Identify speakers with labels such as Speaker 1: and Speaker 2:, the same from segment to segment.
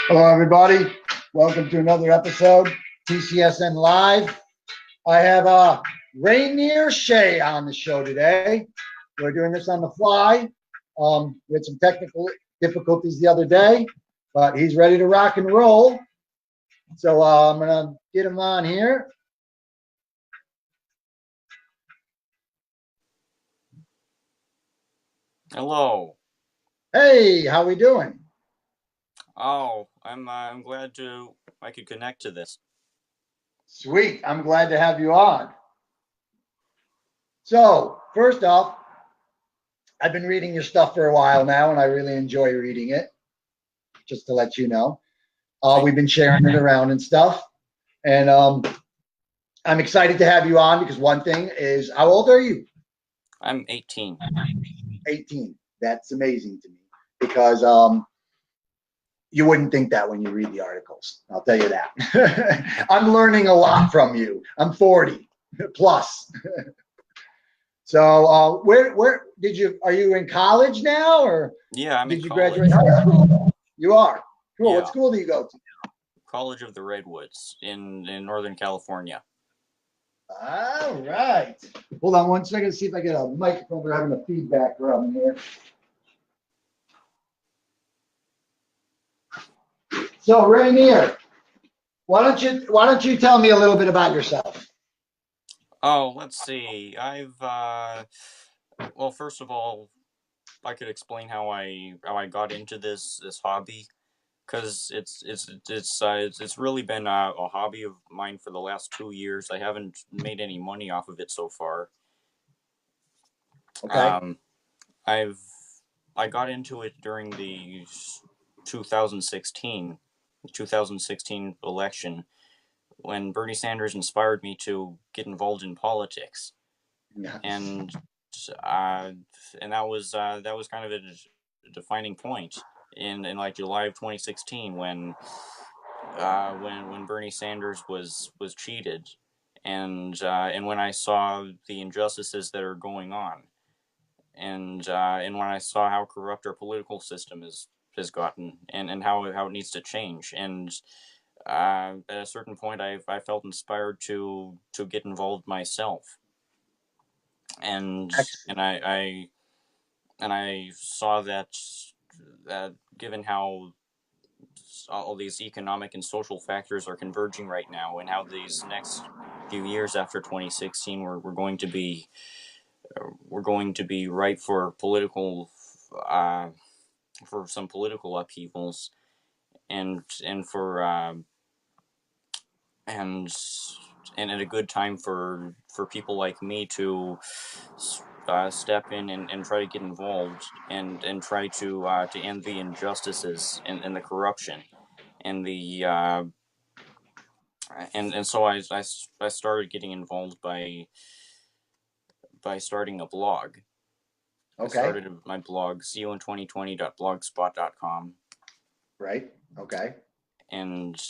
Speaker 1: Hello, everybody. Welcome to another episode, TCSN Live. I have Rainer Shea on the show today. We're doing this on the fly. We had some technical difficulties the other day, but he's ready to rock and roll. So I'm going to get him on here.
Speaker 2: Hello.
Speaker 1: Hey, how we doing?
Speaker 2: Oh, I'm glad I could connect to this.
Speaker 1: Sweet. I'm glad to have you on. So, first off, I've been reading your stuff for a while now, and I really enjoy reading it, just to let you know. We've been sharing it around and stuff. And I'm excited to have you on because one thing is, how old are you?
Speaker 2: I'm 18.
Speaker 1: 18. That's amazing to me because you wouldn't think that when you read the articles. I'll tell you that. I'm learning a lot from you. I'm 40 plus. So where did you, are you in college now or
Speaker 2: Yeah, I'm
Speaker 1: did
Speaker 2: in
Speaker 1: you
Speaker 2: college.
Speaker 1: graduate high school? You are? Cool.
Speaker 2: Yeah.
Speaker 1: What school do you go to?
Speaker 2: College of the Redwoods in Northern California.
Speaker 1: All right. Hold on one second to see if I get a microphone. We're having a feedback problem here. So Rainier, why don't you tell me a little bit about yourself?
Speaker 2: Oh, let's see. Well, first of all, I could explain how I got into this hobby, because it's really been a hobby of mine for the last 2 years. I haven't made any money off of it so far.
Speaker 1: Okay.
Speaker 2: I got into it during the 2016 election, when Bernie Sanders inspired me to get involved in politics,
Speaker 1: Yeah.
Speaker 2: and uh, that was kind of a defining point in like July of 2016, when Bernie Sanders was cheated, and when I saw the injustices that are going on, and when I saw how corrupt our political system has gotten, and how it needs to change, and at a certain point, I felt inspired to get involved myself, and
Speaker 1: Excellent.
Speaker 2: and I saw that given how all these economic and social factors are converging right now, and how these next few years after 2016 we're going to be ripe for uh, for some political upheavals, and for and and at a good time for people like me to step in and try to get involved, and try to end the injustices and the corruption, and the and so I started getting involved by starting a blog. I
Speaker 1: Okay.
Speaker 2: started my blog, con2020.blogspot.com,
Speaker 1: Right. Okay.
Speaker 2: and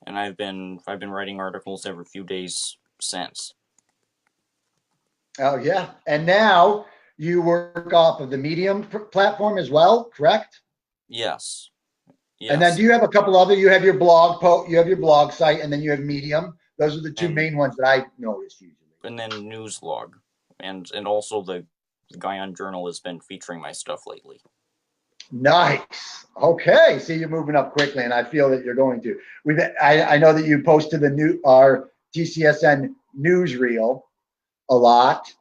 Speaker 2: I've been writing articles every few days since.
Speaker 1: Oh yeah. And now you work off of the Medium platform as well, correct?
Speaker 2: Yes,
Speaker 1: And then
Speaker 2: yes,
Speaker 1: do you have a couple other? You have your you have your blog site, and then you have Medium. Those are the two
Speaker 2: and
Speaker 1: main ones that I noticed usually.
Speaker 2: and then Newslog, and also the guy on Journal has been featuring my stuff lately.
Speaker 1: Nice. Okay. See, you're moving up quickly, and I feel that you're going to. I know that you posted our TCSN newsreel a lot,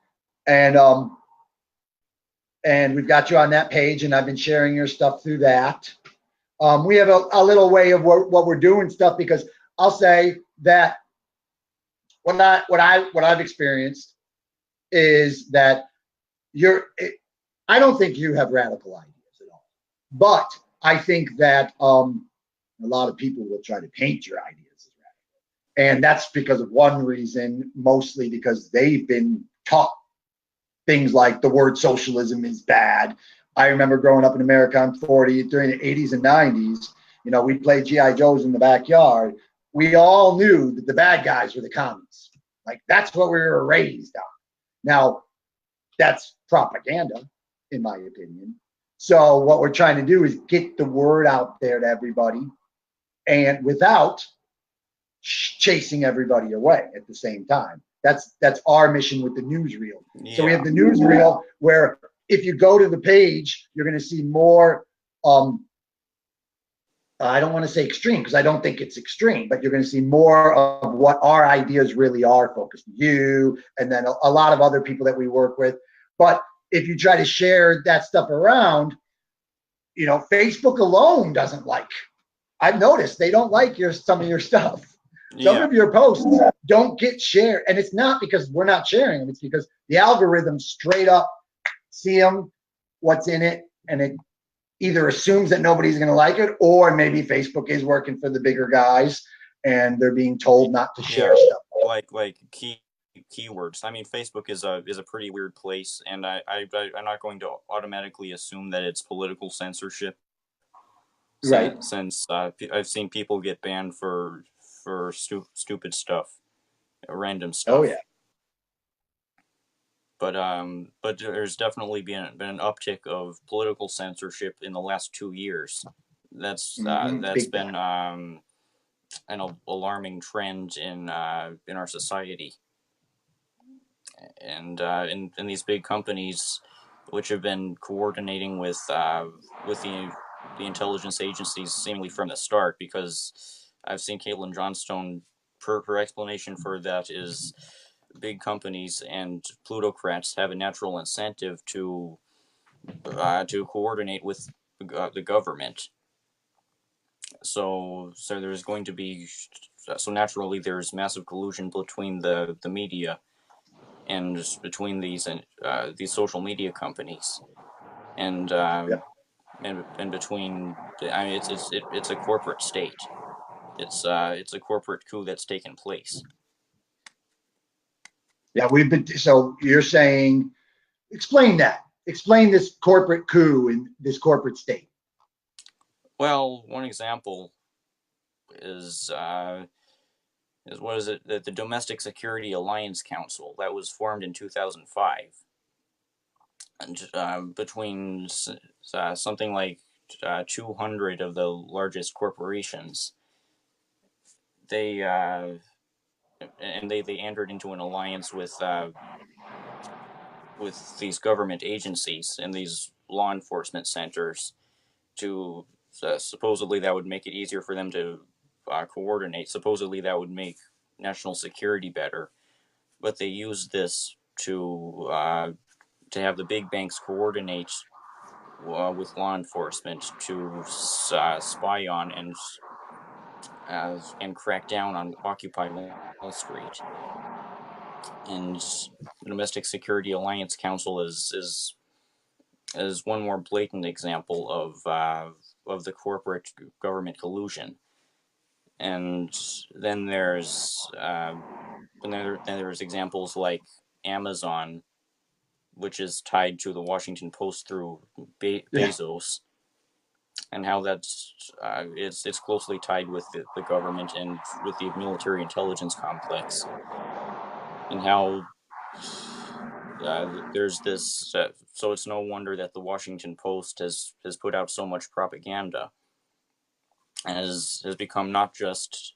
Speaker 1: and we've got you on that page, and I've been sharing your stuff through that. We have a little way of what we're doing stuff, because I'll say that what I've experienced is that I don't think you have radical ideas at all, but I think that a lot of people will try to paint your ideas as radical, and that's because of one reason, mostly because they've been taught things like the word socialism is bad. I remember growing up in America. I'm 40. During the 80s and 90s, we played GI Joes in the backyard. We all knew that the bad guys were the communists. Like, that's what we were raised on. Now, that's propaganda, in my opinion. So what we're trying to do is get the word out there to everybody and without chasing everybody away at the same time. That's our mission with the newsreel.
Speaker 2: Yeah.
Speaker 1: So we have the newsreel where if you go to the page, you're going to see more. I don't want to say extreme because I don't think it's extreme, but you're going to see more of what our ideas really are, focused on you, and then a lot of other people that we work with. But if you try to share that stuff around, you know, Facebook alone doesn't like. I've noticed they don't like some of your stuff. Some of your posts don't get shared, and it's not because we're not sharing them. It's because the algorithm straight up see them, what's in it, and it either assumes that nobody's going to like it, or maybe Facebook is working for the bigger guys and they're being told not to share stuff.
Speaker 2: Like keywords. I mean, Facebook is a pretty weird place, and I'm not going to automatically assume that it's political censorship.
Speaker 1: Right.
Speaker 2: Since I've seen people get banned for stupid stuff, random stuff.
Speaker 1: Oh yeah.
Speaker 2: But there's definitely been an uptick of political censorship in the last 2 years. That's been an alarming trend in our society, and in these big companies, which have been coordinating with the intelligence agencies seemingly from the start, because I've seen Caitlin Johnstone. Her explanation for that is big companies and plutocrats have a natural incentive to coordinate with the government. So there's going to be naturally there's massive collusion between the media and between these social media companies, and and between I mean it's a corporate state. It's a corporate coup that's taken place.
Speaker 1: Yeah, so you're saying, explain that. Explain this corporate coup in this corporate state.
Speaker 2: Well, one example is what is it? The Domestic Security Alliance Council that was formed in 2005, and between something like 200 of the largest corporations, they entered into an alliance with these government agencies and these law enforcement centers to supposedly that would make it easier for them to coordinate. Supposedly that would make national security better, but they used this to have the big banks coordinate with law enforcement to spy on and crack down on Occupy Wall Street. And the Domestic Security Alliance Council is one more blatant example of the corporate government collusion. And then there's examples like Amazon, which is tied to the Washington Post through Bezos, and how that's it's closely tied with the government and with the military intelligence complex, and how there's this. So it's no wonder that the Washington Post has put out so much propaganda, and has become not just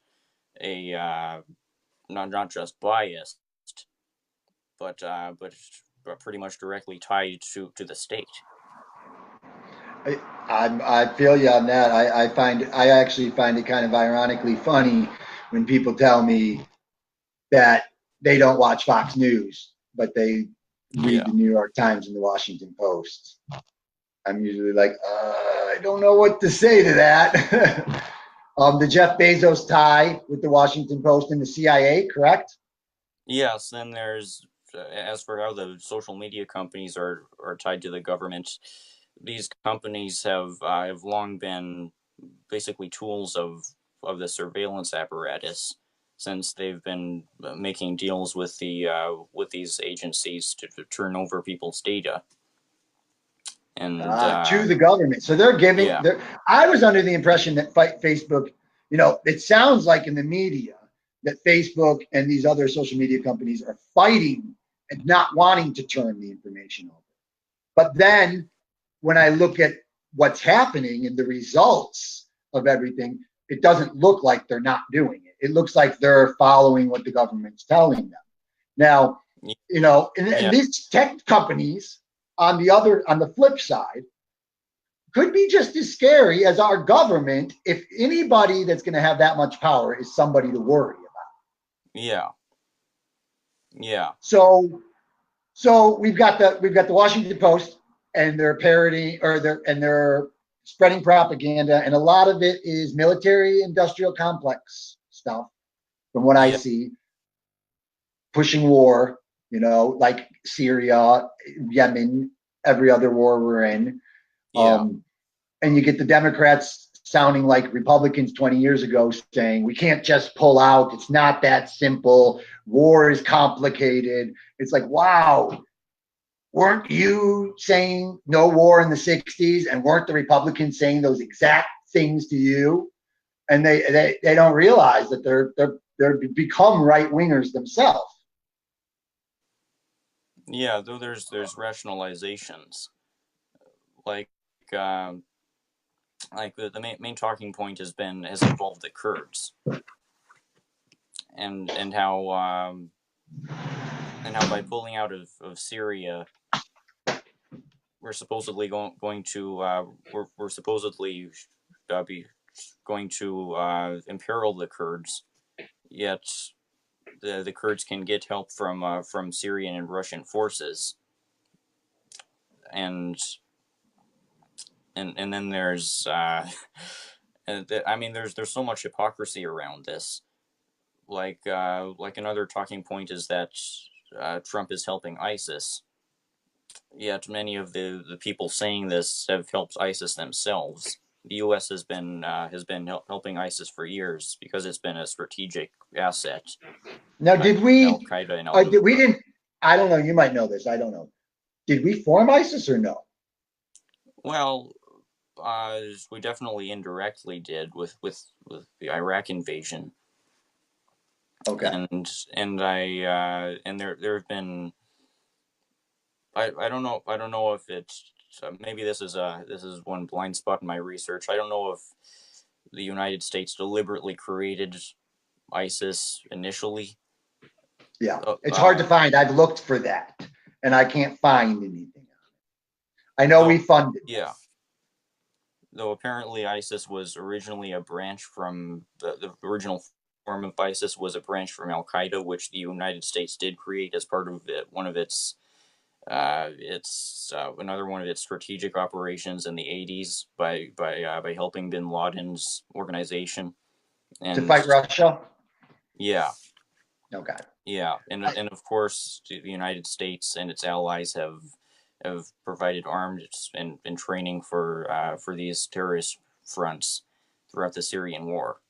Speaker 2: not just biased, but pretty much directly tied to the state.
Speaker 1: I feel you on that. I actually find it kind of ironically funny when people tell me that they don't watch Fox News, but they read the New York Times and the Washington Post. I'm usually like, I don't know what to say to that. The Jeff Bezos tie with the Washington Post and the CIA, correct?
Speaker 2: Yes, then there's as for how the social media companies are tied to the government. These companies have long been basically tools of the surveillance apparatus, since they've been making deals with these agencies to turn over people's data. And
Speaker 1: to the government. So they're giving. I was under the impression that Facebook, it sounds like in the media that Facebook and these other social media companies are fighting and not wanting to turn the information over. But then when I look at what's happening and the results of everything, it doesn't look like they're not doing it. It looks like they're following what the government's telling them. Now, you know, and these tech companies on the flip side could be just as scary as our government if anybody that's going to have that much power is somebody to worry about.
Speaker 2: Yeah. Yeah.
Speaker 1: So we've got the Washington Post, and they're parodying, or they're spreading propaganda, and a lot of it is military industrial complex stuff from what I see, pushing war, you know, like Syria, Yemen, every other war we're in. And you get the Democrats sounding like Republicans 20 years ago, saying we can't just pull out. It's not that simple. War is complicated. It's like, wow, weren't you saying no war in the 60s? And weren't the Republicans saying those exact things to you? And they don't realize that they're become right wingers themselves.
Speaker 2: Yeah, though there's rationalizations, like the main talking point has involved the Kurds, and how by pulling out of Syria, we're supposedly going to we're supposedly be going to imperil the Kurds, yet the Kurds can get help from Syrian and Russian forces, and then there's I mean there's so much hypocrisy around this. Like another talking point is that Trump is helping ISIS. Yet many of the people saying this have helped ISIS themselves. The U.S. has been helping ISIS for years because it's been a strategic asset.
Speaker 1: Now, did we?
Speaker 2: Al Qaeda and
Speaker 1: we didn't. I don't know. You might know this. I don't know. Did we form ISIS or no?
Speaker 2: Well, we definitely indirectly did with the Iraq invasion.
Speaker 1: Okay.
Speaker 2: And there have been. I don't know if it's maybe this is one blind spot in my research. I don't know if the United States deliberately created ISIS initially.
Speaker 1: Yeah, it's hard to find. I've looked for that, and I can't find anything. I know we funded.
Speaker 2: Yeah. Though apparently ISIS was originally a branch from the original form of ISIS was a branch from Al Qaeda, which the United States did create as part of another one of its strategic operations in the 80s by helping Bin Laden's organization
Speaker 1: to fight Russia.
Speaker 2: Yeah.
Speaker 1: Okay.
Speaker 2: Yeah, and of course the United States and its allies have provided arms and training for these terrorist fronts throughout the Syrian war.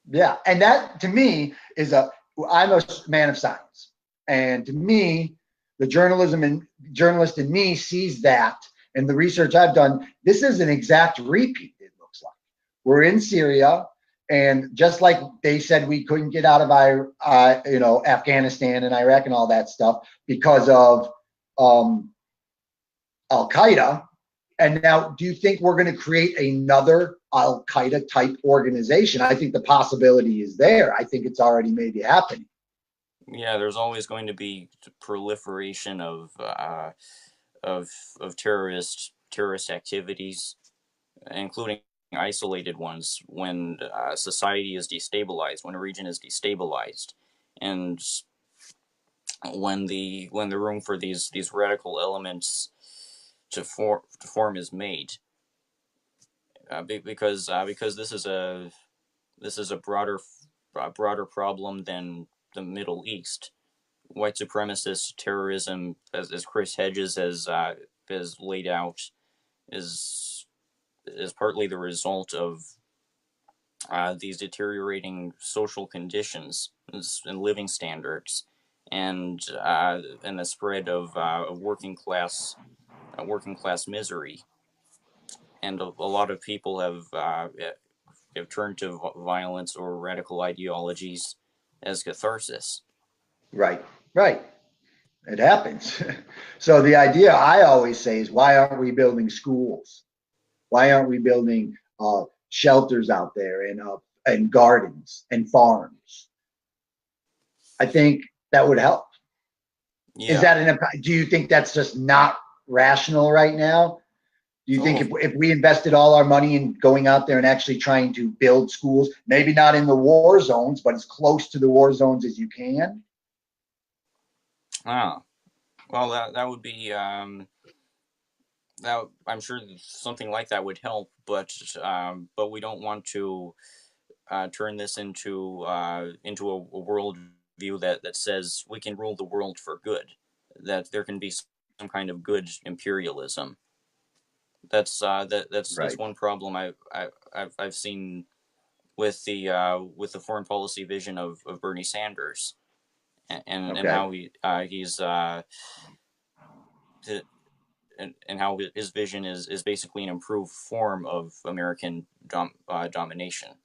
Speaker 1: Yeah, and that to me is I'm a man of science, and to me, the journalist in me sees that, and the research I've done, this is an exact repeat. It looks like we're in Syria, and just like they said, we couldn't get out of Afghanistan and Iraq and all that stuff because of Al Qaeda. And now, do you think we're going to create another Al Qaeda type organization? I think the possibility is there. I think it's already maybe happening.
Speaker 2: Yeah, there's always going to be proliferation of terrorist activities, including isolated ones when society is destabilized, when a region is destabilized, and when the room for these radical elements to form is made, because this is a broader problem than the Middle East. White supremacist terrorism, as Chris Hedges has laid out, is partly the result of these deteriorating social conditions and living standards, and the spread of working class misery. And a lot of people have turned to violence or radical ideologies as catharsis.
Speaker 1: Right. It happens. So the idea I always say is, why aren't we building schools? Why aren't we building shelters out there and gardens and farms. I think that would help.
Speaker 2: Yeah.
Speaker 1: Is that do you think that's just not rational right now? Do you think if we invested all our money in going out there and actually trying to build schools, maybe not in the war zones, but as close to the war zones as you can?
Speaker 2: Ah, well, that would be that I'm sure something like that would help, but we don't want to turn this into a world view that says we can rule the world for good, that there can be some kind of good imperialism. That's
Speaker 1: Right.
Speaker 2: one problem I've seen with the foreign policy vision of Bernie Sanders, and
Speaker 1: Okay.
Speaker 2: how he's and how his vision is basically an improved form of American domination.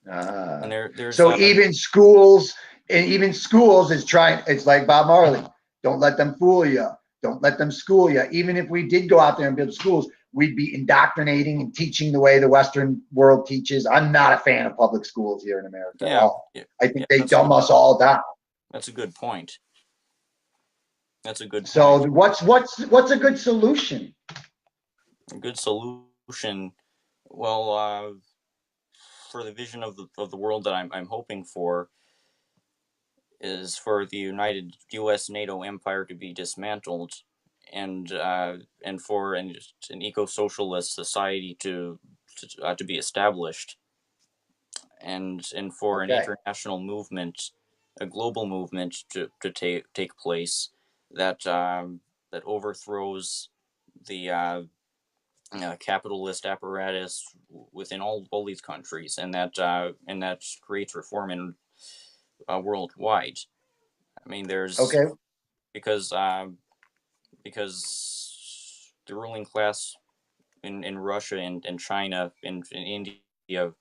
Speaker 2: And there's
Speaker 1: So even schools is trying. It's like Bob Marley. Don't let them fool you. Don't let them school you. Even if we did go out there and build schools, we'd be indoctrinating and teaching the way the Western world teaches. I'm not a fan of public schools here in America at all. I think they dumb us all down.
Speaker 2: That's a good point. That's a good point.
Speaker 1: So what's a good solution?
Speaker 2: A good solution. Well, for the vision of the world that I'm hoping for is for the united U.S. NATO empire to be dismantled, and for an eco-socialist society to be established, and for an international movement, a global movement to take place that that overthrows the capitalist apparatus within all these countries, and that creates reform in worldwide. I mean, there's because the ruling class in Russia and China and in India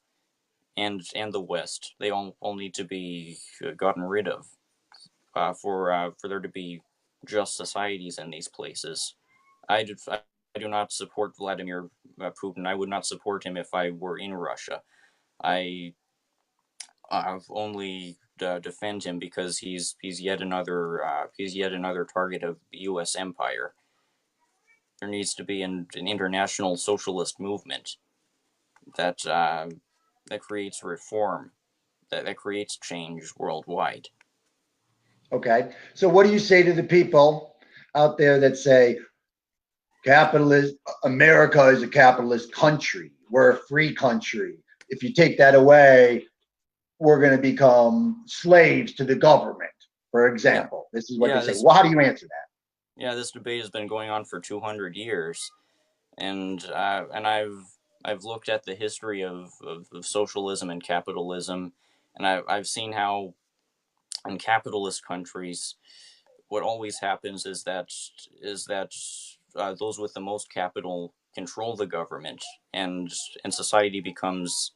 Speaker 2: and the West, they all need to be gotten rid of for there to be just societies in these places. I do not support Vladimir Putin. I would not support him if I were in Russia. I only defend him because he's yet another target of the U.S. empire. There needs to be an international socialist movement that creates reform, that creates change worldwide.
Speaker 1: Okay. So what do you say to the people out there that say America is a capitalist country. We're a free country. If you take that away, we're going to become slaves to the government, for example. This is what they say. Well, how do you answer that?
Speaker 2: Yeah, this debate has been going on for 200 years, and I've looked at the history of socialism and capitalism, and I've seen how in capitalist countries, what always happens is that those with the most capital control the government, and society becomes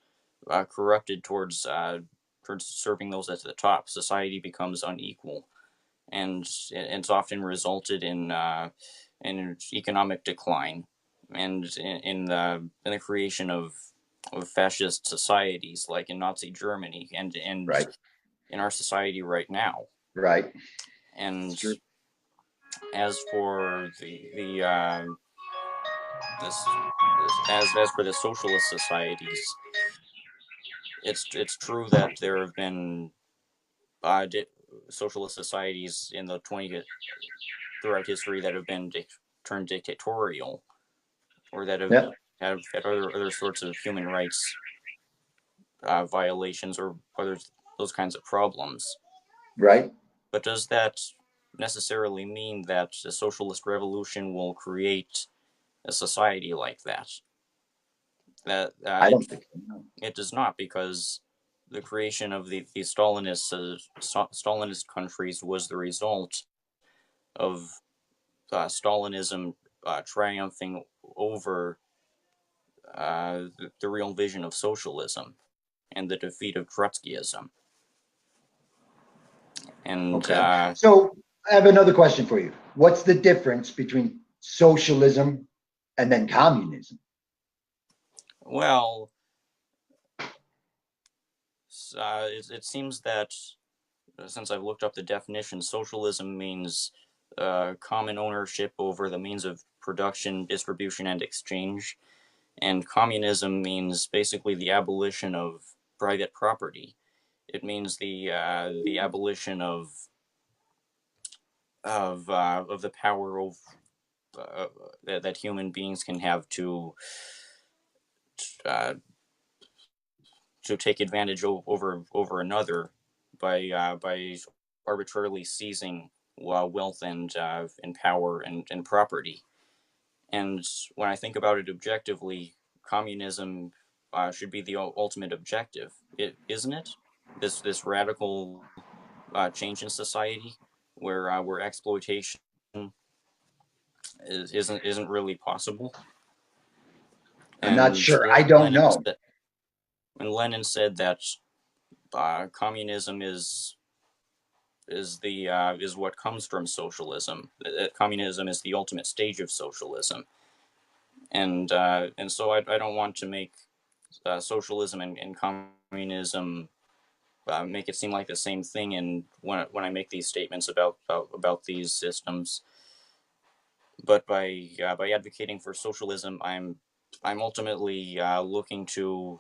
Speaker 2: corrupted towards serving those at the top. Society becomes unequal, and it's often resulted in economic decline, and in the creation of fascist societies like in Nazi Germany, and in our society right now.
Speaker 1: Right.
Speaker 2: And as for as for the socialist societies, it's true that there have been socialist societies in the throughout history that have been turned dictatorial, or that have had other sorts of human rights violations, or those kinds of problems.
Speaker 1: Right.
Speaker 2: But does that necessarily mean that the socialist revolution will create a society like that?
Speaker 1: I don't think so. No.
Speaker 2: It does not, because the creation of the Stalinist countries was the result of Stalinism triumphing over the real vision of socialism and the defeat of Trotskyism. And
Speaker 1: so I have another question for you. What's the difference between socialism and then communism?
Speaker 2: Well, it seems that since I've looked up the definition, socialism means common ownership over the means of production, distribution, and exchange, and communism means basically the abolition of private property. It means the abolition of the power of that human beings can have uh, to take advantage over another by arbitrarily seizing wealth and power and property. And when I think about it objectively, communism should be the ultimate objective, isn't it? This radical change in society where exploitation isn't really possible.
Speaker 1: I'm not
Speaker 2: And
Speaker 1: sure. I don't
Speaker 2: Lenin
Speaker 1: know.
Speaker 2: said, when Lenin said that communism is what comes from socialism. That communism is the ultimate stage of socialism, and so I don't want to make socialism and communism make it seem like the same thing. And when I make these statements about these systems, but by advocating for socialism, I'm ultimately looking to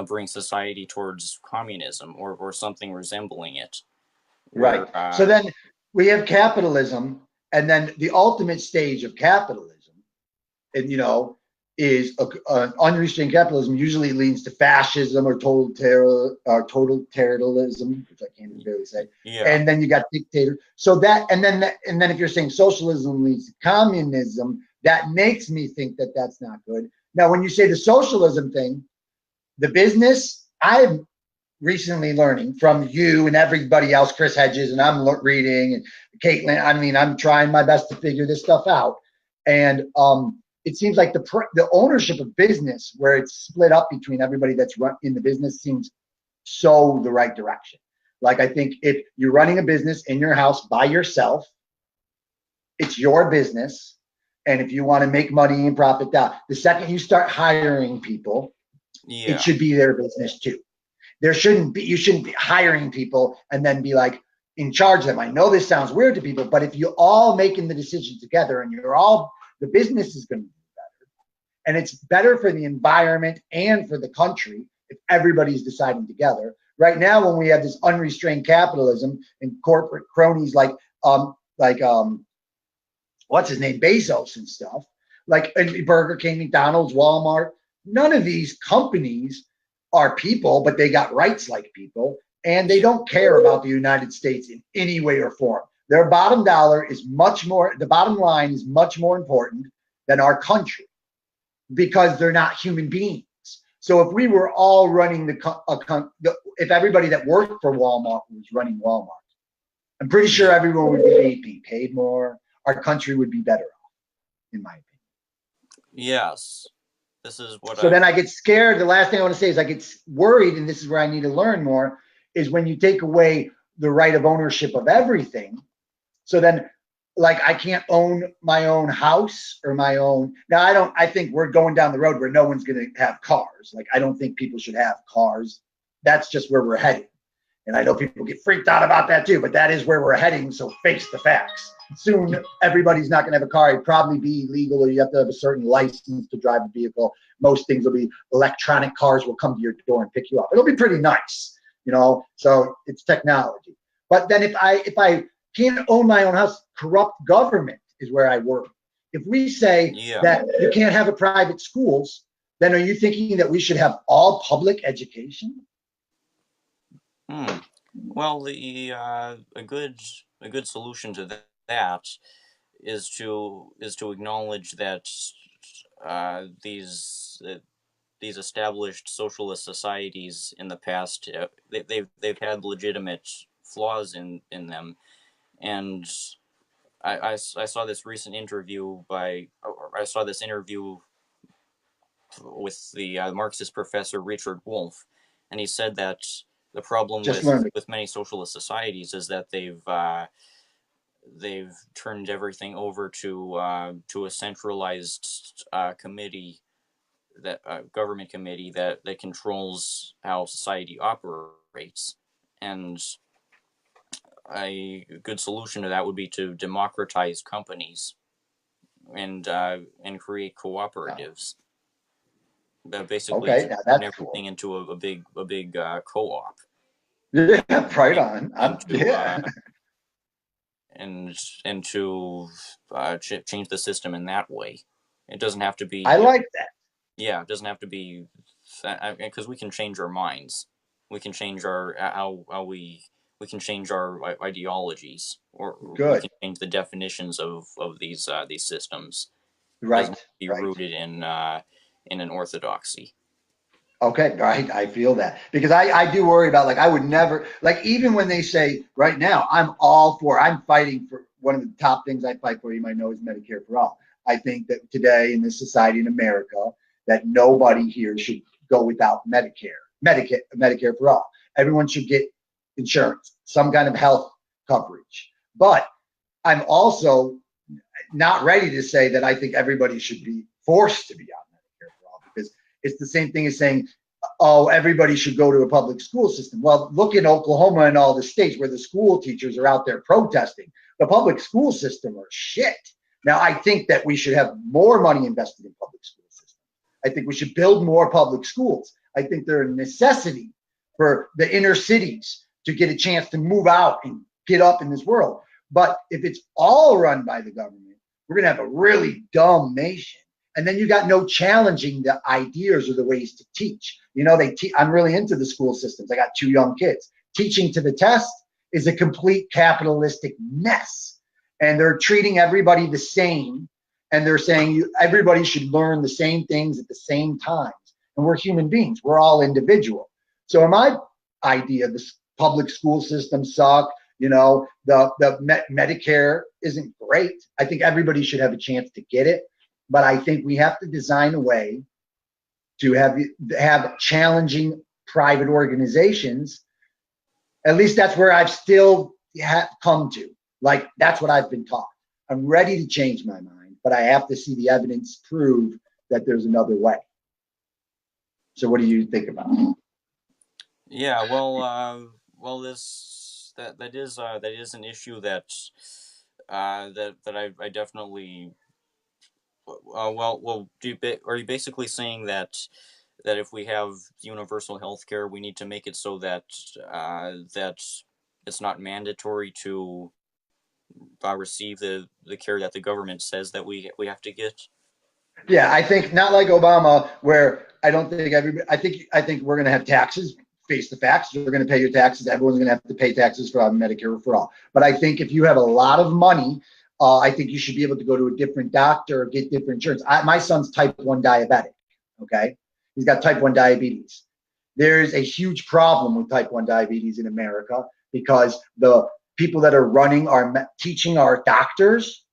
Speaker 2: bring society towards communism or something resembling it,
Speaker 1: Right.
Speaker 2: where
Speaker 1: So then we have capitalism, and then the ultimate stage of capitalism, and is unrestrained capitalism usually leads to fascism or totalitarianism, which I can't even barely say.
Speaker 2: yeah,
Speaker 1: And then you got dictator. So and then if you're saying socialism leads to communism, that makes me think that that's not good. Now, when you say the socialism thing, the business, I'm recently learning from you and everybody else, Chris Hedges, and I'm reading, and Caitlin. I mean, I'm trying my best to figure this stuff out. And it seems like the ownership of business, where it's split up between everybody that's in the business, seems so the right direction. Like, I think if you're running a business in your house by yourself, it's your business. And if you want to make money and profit that, the second you start hiring people, it
Speaker 2: yeah,
Speaker 1: should be their business too. You shouldn't be hiring people and then be like in charge of them. I know this sounds weird to people, but if you're all making the decision together and the business is going to be better. And it's better for the environment and for the country if everybody's deciding together. Right now, when we have this unrestrained capitalism and corporate cronies what's his name, Bezos and stuff, like Burger King, McDonald's, Walmart, none of these companies are people, but they got rights like people, and they
Speaker 2: yeah,
Speaker 1: don't care about the United States in any way or form. Their bottom dollar is the bottom line is much more important than our country because they're not human beings. So if we were all running if everybody that worked for Walmart was running Walmart, I'm pretty sure
Speaker 2: yeah,
Speaker 1: everyone would be paid more. Our country would be better off, in my opinion.
Speaker 2: yes. This is what
Speaker 1: So
Speaker 2: I've.
Speaker 1: then I get scared. The last thing I want to say is I get worried, and this is where I need to learn more, is when you take away the right of ownership of everything. So then, like, I can't own my own house or my own. Now, I think we're going down the road where no one's going to have cars. Like, I don't think people should have cars. That's just where we're heading. And I know people get freaked out about that too, but that is where we're heading. So face the facts. Soon, everybody's not going to have a car. It'd probably be legal, or you have to have a certain license to drive a vehicle. Most things will be electronic cars will come to your door and pick you up. It'll be pretty nice, So it's technology. But then if I can't own my own house, corrupt government is where I worry. If we say
Speaker 2: Yeah.
Speaker 1: that you can't have a private schools, then are you thinking that we should have all public education?
Speaker 2: Hmm. Well, a good solution to that is to acknowledge that these established socialist societies in the past, they've had legitimate flaws in them. And I saw this recent interview I saw this interview with the Marxist professor Richard Wolff, and he said that the problem
Speaker 1: Just
Speaker 2: with
Speaker 1: learn it.
Speaker 2: with many socialist societies is that they've turned everything over to a centralized committee government committee that controls how society operates, and a good solution to that would be to democratize companies and create cooperatives. Basically,
Speaker 1: Okay,
Speaker 2: to
Speaker 1: now
Speaker 2: turn
Speaker 1: that's
Speaker 2: everything
Speaker 1: cool.
Speaker 2: into a big co-op,
Speaker 1: Yeah, right
Speaker 2: and,
Speaker 1: on.
Speaker 2: and to
Speaker 1: Yeah,
Speaker 2: and to change the system in that way. It doesn't have to
Speaker 1: I
Speaker 2: be
Speaker 1: like that.
Speaker 2: yeah, it doesn't have to be because we can change our minds. We can change our how we can change our ideologies, or we
Speaker 1: Good.
Speaker 2: can change the definitions of these systems. It doesn't have
Speaker 1: Right,
Speaker 2: to be
Speaker 1: right.
Speaker 2: rooted in an orthodoxy.
Speaker 1: Okay, right. I feel that because I do worry about like I would never like even when they say right now I'm fighting for one of the top things I fight for you might know is Medicare for all. I think that today in this society in America that nobody here should go without Medicare for all. Everyone should get insurance, some kind of health coverage. But I'm also not ready to say that I think everybody should be forced to be on Medicare for all because it's the same thing as saying, oh, everybody should go to a public school system. Well, look in Oklahoma and all the states where the school teachers are out there protesting. The public school system are shit. Now, I think that we should have more money invested in public school systems. I think we should build more public schools. I think they're a necessity for the inner cities to get a chance to move out and get up in this world. But if it's all run by the government, we're going to have a really dumb nation. And then you got no challenging the ideas or the ways to teach. You know, I'm really into the school systems. I got 2 young kids. Teaching to the test is a complete capitalistic mess. And they're treating everybody the same. And they're saying everybody should learn the same things at the same times. And we're human beings. We're all individual. So in my idea, the public school system suck. You know, the Medicare isn't great. I think everybody should have a chance to get it. But I think we have to design a way to have challenging private organizations. At least that's where I've still come to. Like, that's what I've been taught. I'm ready to change my mind, but I have to see the evidence prove that there's another way. So what do you think about it?
Speaker 2: Yeah, well, that is an issue that I definitely are you basically saying that if we have universal health care, we need to make it so that it's not mandatory to receive the care that the government says that we have to get?
Speaker 1: Yeah, I think not like Obama, where I don't think everybody. I think we're going to have taxes. Face the facts. You're going to pay your taxes. Everyone's going to have to pay taxes for Medicare for all. But I think if you have a lot of money, I think you should be able to go to a different doctor or get different insurance. My son's type 1 diabetic. Okay, he's got type 1 diabetes. There's a huge problem with type 1 diabetes in America because the people that are running teaching our doctors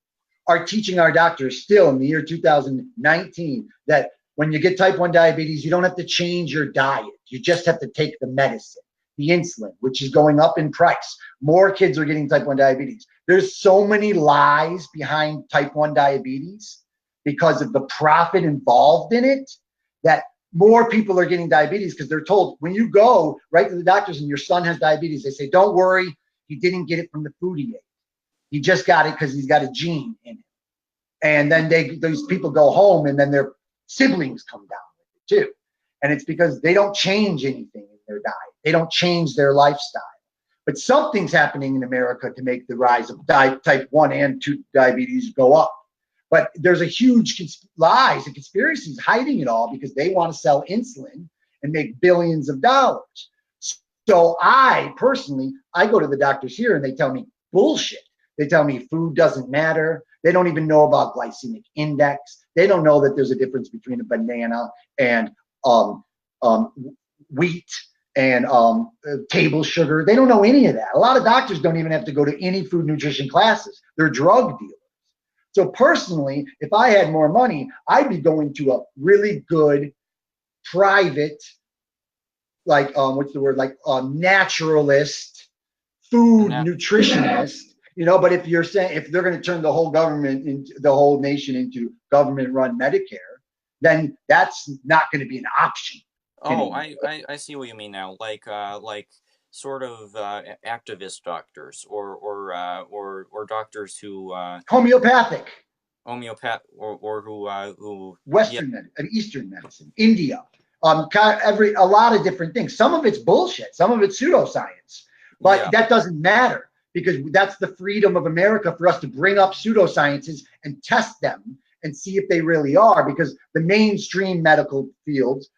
Speaker 1: are teaching our doctors still in the year 2019 that when you get type 1 diabetes, you don't have to change your diet. You just have to take the medicine, the insulin, which is going up in price. More kids are getting type 1 diabetes. There's so many lies behind type 1 diabetes because of the profit involved in it that more people are getting diabetes because they're told when you go right to the doctors and your son has diabetes, they say, don't worry, he didn't get it from the food he ate. He just got it because he's got a gene in him. And then those people go home and then their siblings come down with it too. And it's because they don't change anything in their diet. They don't change their lifestyle. But something's happening in America to make the rise of type 1 and 2 diabetes go up. But there's a huge lies and conspiracies hiding it all because they want to sell insulin and make billions of dollars. So I personally, I go to the doctors here and they tell me bullshit. They tell me food doesn't matter. They don't even know about glycemic index. They don't know that there's a difference between a banana and wheat and table sugar. They don't know any of that. A lot of doctors don't even have to go to any food nutrition classes. They're drug dealers. So personally, if I had more money, I'd be going to a really good private, like what's the word, like naturalist, food nutritionist. You know, but if you're saying if they're going to turn the whole government into the whole nation into government-run Medicare, then that's not going to be an option.
Speaker 2: Oh, I see what you mean now. Like sort of activist doctors or doctors who
Speaker 1: Homeopathic,
Speaker 2: homeopath or who
Speaker 1: Western and Eastern medicine, India, a lot of different things. Some of it's bullshit, some of it's pseudoscience, but that doesn't matter because that's the freedom of America for us to bring up pseudosciences and test them and see if they really are, because the mainstream medical fields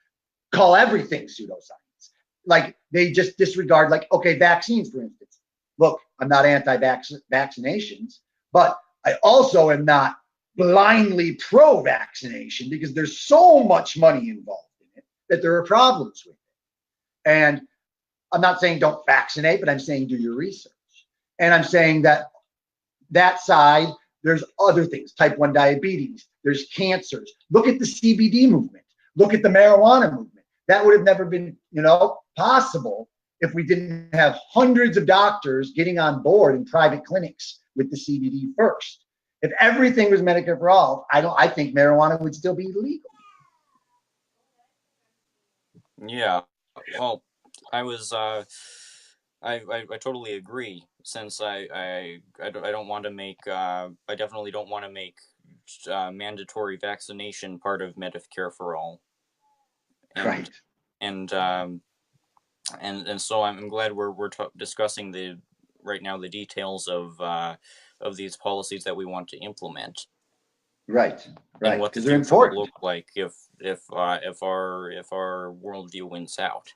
Speaker 1: call everything pseudoscience. Like they just disregard, like, okay, vaccines, for instance. Look, I'm not anti-vaccinations, but I also am not blindly pro-vaccination because there's so much money involved in it that there are problems with it. And I'm not saying don't vaccinate, but I'm saying do your research. And I'm saying that side, there's other things, type 1 diabetes, there's cancers. Look at the CBD movement. Look at the marijuana movement. That would have never been, possible if we didn't have hundreds of doctors getting on board in private clinics with the CBD first. If everything was Medicare for all, I think marijuana would still be legal.
Speaker 2: Yeah. Well, I totally agree. Since I don't want to make I definitely don't want to make mandatory vaccination part of Medicare for all.
Speaker 1: Right.
Speaker 2: And so I'm glad we're discussing right now the details of these policies that we want to implement.
Speaker 1: Right.
Speaker 2: And what the future will look like if our worldview wins out.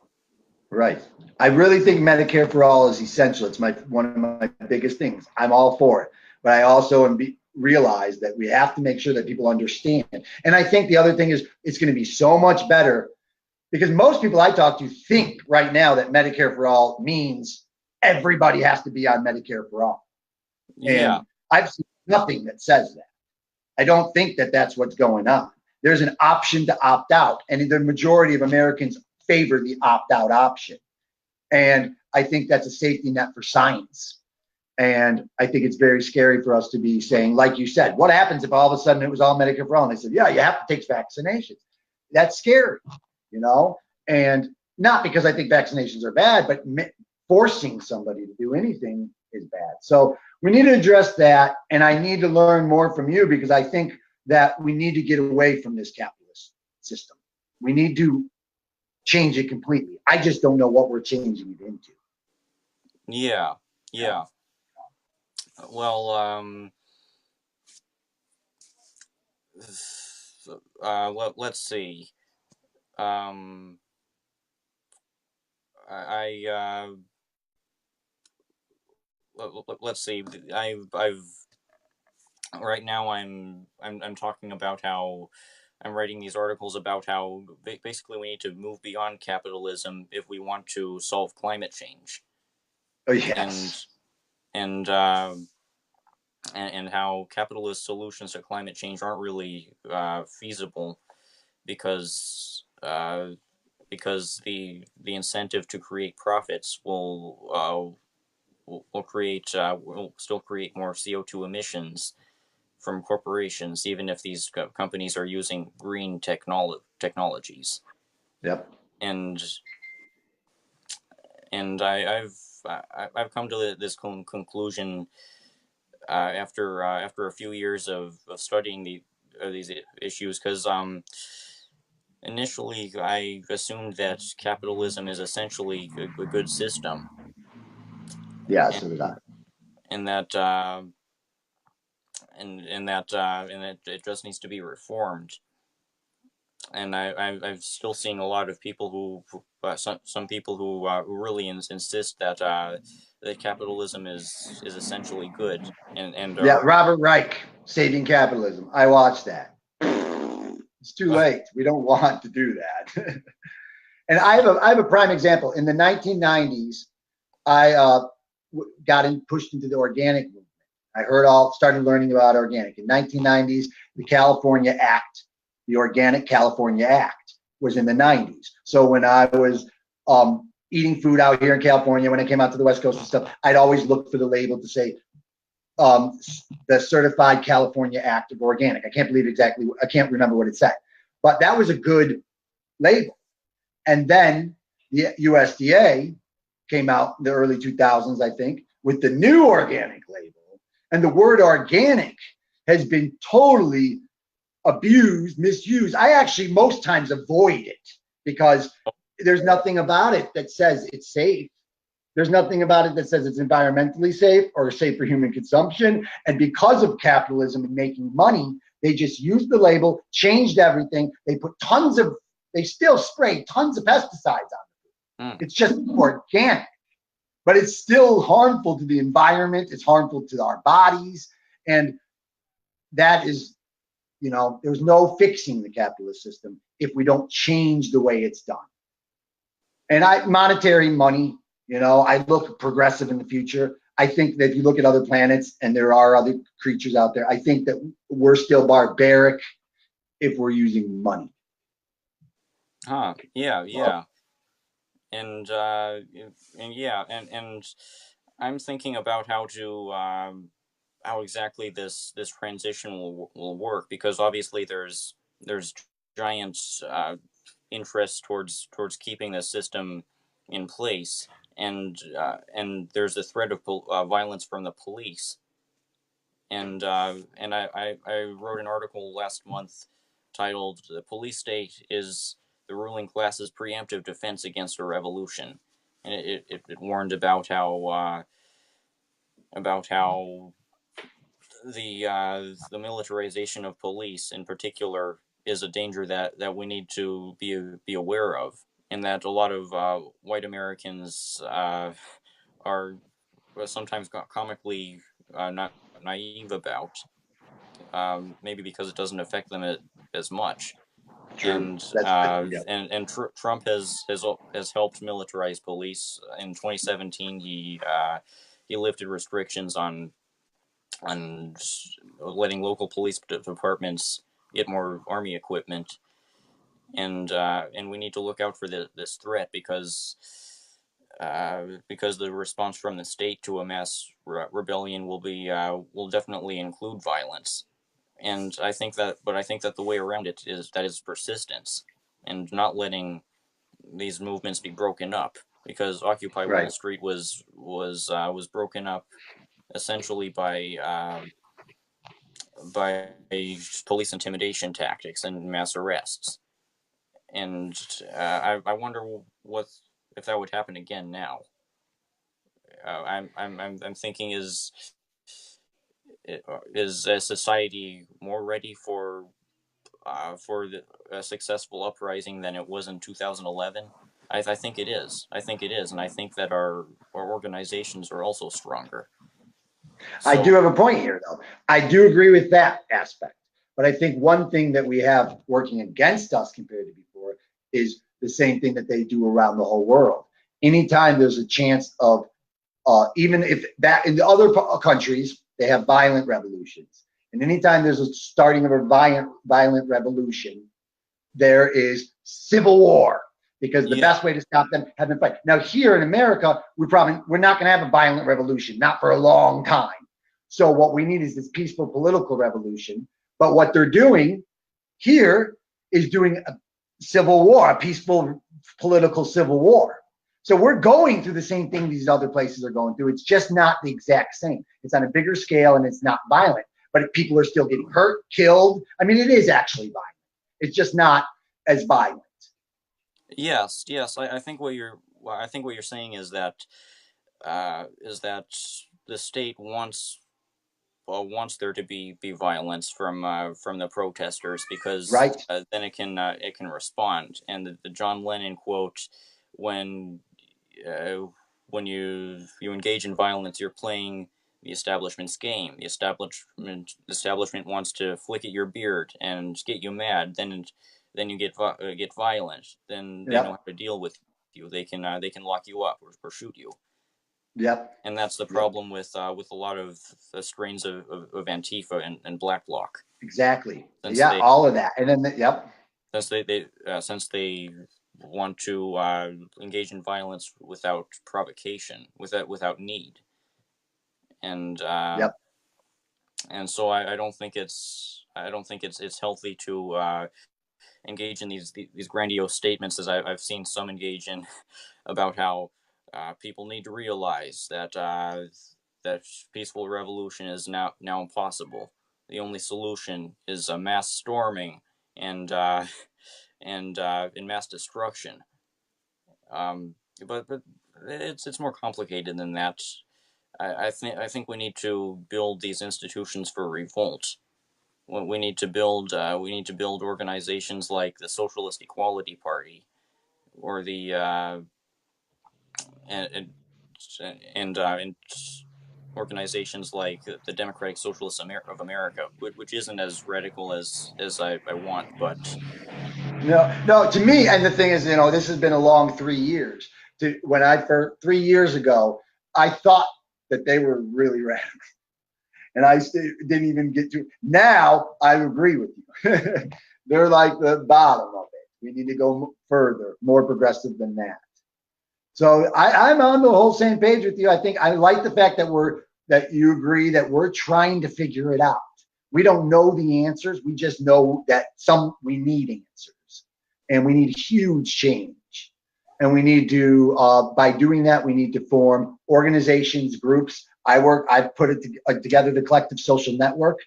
Speaker 1: Right. I really think Medicare for all is essential. It's one of my biggest things. I'm all for it, but I also realize that we have to make sure that people understand. And I think the other thing is it's going to be so much better because most people I talk to think right now that Medicare for all means everybody has to be on Medicare for all.
Speaker 2: Yeah.
Speaker 1: And I've seen nothing that says that. I don't think that that's what's going on. There's an option to opt out, and the majority of Americans favor the opt-out option. And I think that's a safety net for science. And I think it's very scary for us to be saying, like you said, what happens if all of a sudden it was all Medicare for all? And they said, yeah, you have to take vaccinations. That's scary, and not because I think vaccinations are bad, but forcing somebody to do anything is bad. So we need to address that. And I need to learn more from you because I think that we need to get away from this capitalist system. We need to change it completely. I just don't know what we're changing it into.
Speaker 2: Yeah. Well, let's see. Let's see. I've right now I'm talking about how I'm writing these articles about how basically we need to move beyond capitalism if we want to solve climate change.
Speaker 1: Oh yes.
Speaker 2: And how capitalist solutions to climate change aren't really feasible because the incentive to create profits will still create more CO2 emissions from corporations, even if these companies are using green technologies.
Speaker 1: Yep.
Speaker 2: And I've come to this conclusion after a few years of studying these issues, because initially I assumed that capitalism is essentially a good system.
Speaker 1: Yeah, so did I.
Speaker 2: And that it just needs to be reformed. And I'm still seeing a lot of people who some people who really insist that that capitalism is essentially good and
Speaker 1: yeah, Robert Reich, Saving Capitalism. I watched that. It's too late. We don't want to do that. And I have a prime example. In the 1990s, I pushed into the organic movement. I started learning about organic. In 1990s, the California Act, the Organic California Act, was in the 90s. So when I was eating food out here in California, when I came out to the West Coast and stuff, I'd always look for the label to say the Certified California Act of Organic. I can't remember what it said. But that was a good label. And then the USDA came out in the early 2000s, I think, with the new organic label. And the word organic has been totally abused, misused. I actually most times avoid it because there's nothing about it that says it's safe. There's nothing about it that says it's environmentally safe or safe for human consumption. And because of capitalism and making money, they just used the label, changed everything. They still spray tons of pesticides on it. It's just organic, but it's still harmful to the environment. It's harmful to our bodies. And that is, there's no fixing the capitalist system if we don't change the way it's done. And monetary money, I look progressive in the future. I think that if you look at other planets and there are other creatures out there, I think that we're still barbaric if we're using money.
Speaker 2: Yeah. And I'm thinking about how exactly this transition will work, because obviously there's giant interest towards keeping the system in place, and there's a threat of violence from the police, and I wrote an article last month titled "The Police State is the Ruling Class's Preemptive Defense Against a Revolution," and it warned about how the militarization of police in particular is a danger that we need to be aware of, and that a lot of white Americans are sometimes comically not naive about, maybe because it doesn't affect them as much.
Speaker 1: True.
Speaker 2: And Trump has helped militarize police. In 2017, he lifted restrictions on letting local police departments get more army equipment, and we need to look out for this threat, because the response from the state to a mass rebellion will definitely include violence. And I think that the way around it is persistence, and not letting these movements be broken up, because Occupy Wall Street was broken up essentially by police intimidation tactics and mass arrests. And I wonder if that would happen again now. I'm thinking, is a society more ready for a successful uprising than it was in 2011? I think it is. And I think that our organizations are also stronger.
Speaker 1: So, I do have a point here, though. I do agree with that aspect, but I think one thing that we have working against us compared to before is the same thing that they do around the whole world. Anytime there's a chance of, even if that in the other countries, they have violent revolutions. And anytime there's a starting of a violent revolution, there is civil war, because the best way to stop them have been fight. Now here in America, we're not going to have a violent revolution, not for a long time. So what we need is this peaceful political revolution. But what they're doing here is doing a civil war, a peaceful political civil war. So we're going through the same thing these other places are going through. It's just not the exact same. It's on a bigger scale and it's not violent, but people are still getting hurt, killed. I mean, it is actually violent. It's just not as violent.
Speaker 2: Yes. I think what you're saying is that the state wants there to be violence from the protesters, because then it can respond. And the John Lennon quote, when you engage in violence, you're playing the establishment's game. The establishment wants to flick at your beard and get you mad. Then you get violent. Then they know how to deal with you. They can lock you up or shoot you.
Speaker 1: Yep.
Speaker 2: And that's the problem with a lot of the strains of Antifa and Black Bloc.
Speaker 1: Exactly. All of that. And then
Speaker 2: since they want to engage in violence without provocation, without need. And and so I don't think it's healthy to engage in these grandiose statements, as I've seen some engage in, about how people need to realize that that peaceful revolution is now impossible. The only solution is a mass storming and in mass destruction. But it's more complicated than that. I think we need to build these institutions for revolt. We need to build organizations like the Socialist Equality Party, or the and and organizations like the Democratic Socialists of America, which isn't as radical as I want, but
Speaker 1: No. To me, and the thing is, this has been a long 3 years. When I first 3 years ago, I thought that they were really radical, and I didn't even get to. Now I agree with you. They're like the bottom of it. We need to go further, more progressive than that. So I'm on the whole same page with you. I think I like the fact that you agree that we're trying to figure it out. We don't know the answers. We just know that we need answers, and we need huge change. And we need to, by doing that, we need to form organizations, groups. I've put it together, the Collective Social Network,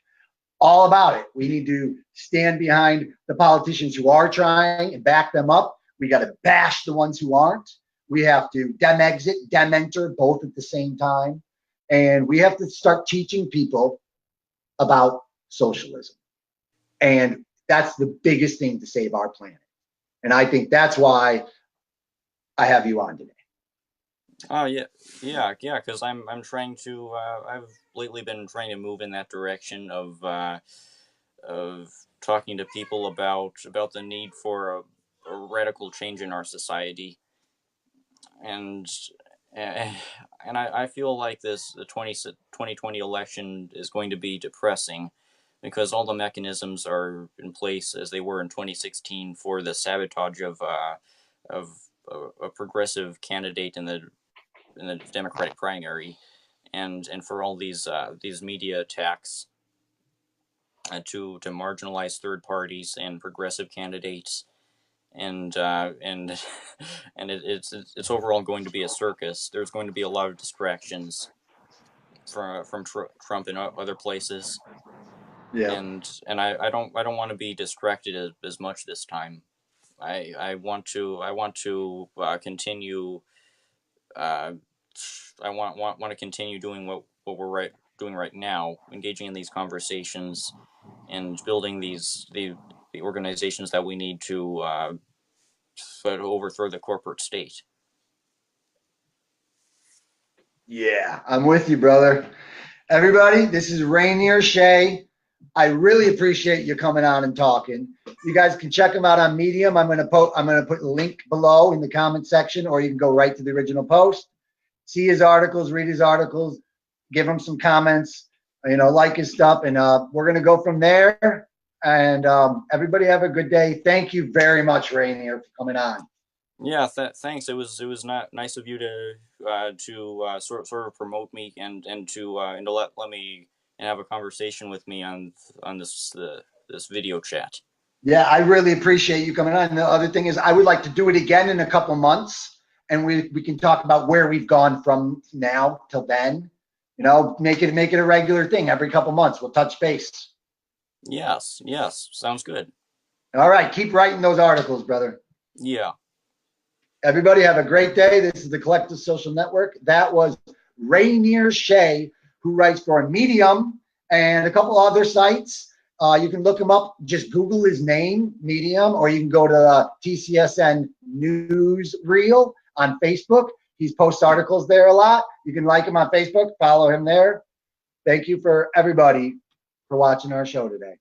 Speaker 1: all about it. We need to stand behind the politicians who are trying and back them up. We got to bash the ones who aren't. We have to dem-exit, dem-enter, both at the same time. And we have to start teaching people about socialism. And that's the biggest thing to save our planet. And I think that's why I have you on today.
Speaker 2: Oh yeah, because I'm trying to. I've lately been trying to move in that direction of talking to people about the need for a radical change in our society, and I feel like the 2020 election is going to be depressing, because all the mechanisms are in place as they were in 2016 for the sabotage of a progressive candidate in the Democratic primary, and for all these media attacks to marginalize third parties and progressive candidates, and it's overall going to be a circus. There's going to be a lot of distractions from Trump and other places,
Speaker 1: Yeah.
Speaker 2: and I don't want to be distracted as much this time. I want to continue. I want to continue doing what we're doing right now, engaging in these conversations and building the organizations that we need to overthrow the corporate state.
Speaker 1: Yeah, I'm with you, brother. Everybody, this is Rainer Shea. I really appreciate you coming on and talking. You guys can check him out on Medium. I'm going to put a link below in the comment section, or you can go right to the original post. See his articles, read his articles, give him some comments, like his stuff, and we're going to go from there. And everybody have a good day. Thank you very much, Rainier, for coming on.
Speaker 2: Yeah, thanks. It was not nice of you to sort of promote me and to let me and have a conversation with me on this video chat.
Speaker 1: Yeah, I really appreciate you coming on. And the other thing is, I would like to do it again in a couple months, and we can talk about where we've gone from now till then. Make it a regular thing every couple months. We'll touch base.
Speaker 2: Yes, sounds good.
Speaker 1: All right, keep writing those articles, brother.
Speaker 2: Yeah.
Speaker 1: Everybody have a great day. This is the Collective Social Network. That was Rainer Shea, who writes for Medium and a couple other sites. You can look him up. Just Google his name, Medium, or you can go to TCSN Newsreel on Facebook. He posts articles there a lot. You can like him on Facebook, follow him there. Thank you for everybody for watching our show today.